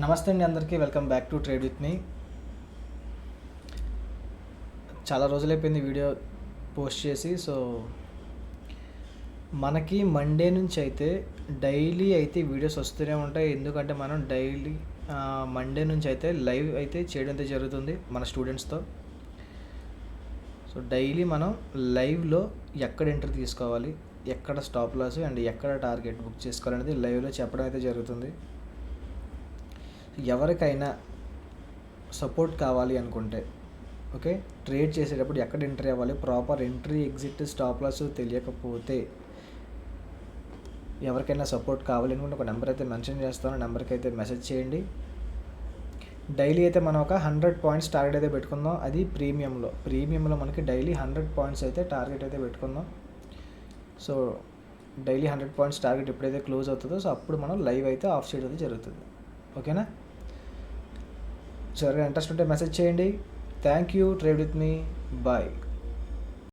నమస్తే అండి అందరికీ welcome back to trade with me. చాలా రోజులైపోయింది వీడియో పోస్ట్ చేసి. సో మనకి మండే నుంచి అయితే డైలీ అయితే వీడియోస్ వస్తూనే ఉంటాయి. ఎందుకంటే మనం డైలీ మండే నుంచి అయితే లైవ్ అయితే చేయడం అయితే జరుగుతుంది మన స్టూడెంట్స్తో. సో డైలీ మనం లైవ్లో ఎక్కడ ఎంట్రీ తీసుకోవాలి, ఎక్కడ స్టాప్ లాస్ అండ్ ఎక్కడ టార్గెట్ బుక్ చేసుకోవాలనేది లైవ్లో చెప్పడం అయితే జరుగుతుంది. ఎవరికైనా సపోర్ట్ కావాలి అనుకుంటే ఓకే, ట్రేడ్ చేసేటప్పుడు ఎక్కడ ఎంట్రీ అవ్వాలి, proper entry exit stop loss తెలియకపోతే ఎవరికైనా సపోర్ట్ కావాలి అనుకుంటే ఒక నెంబర్ అయితే మెన్షన్ చేస్తాను. నెంబర్కి అయితే మెసేజ్ చేయండి. డైలీ అయితే మనం ఒక 100 పాయింట్స్ టార్గెట్ అయితే పెట్టుకుందాం. అది ప్రీమియంలో మనకి డైలీ 100 పాయింట్స్ అయితే టార్గెట్ అయితే పెట్టుకుందాం. సో డైలీ 100 పాయింట్స్ టార్గెట్ ఎప్పుడైతే క్లోజ్ అవుతుందో సో అప్పుడు మనం లైవ్ అయితే ఆఫ్ చేయడం అయితే జరుగుతుంది. ఓకేనా? సరే, ఇంట్రెస్ట్ ఉంటే మెసేజ్ చేయండి. Thank you. Trade with me. Bye.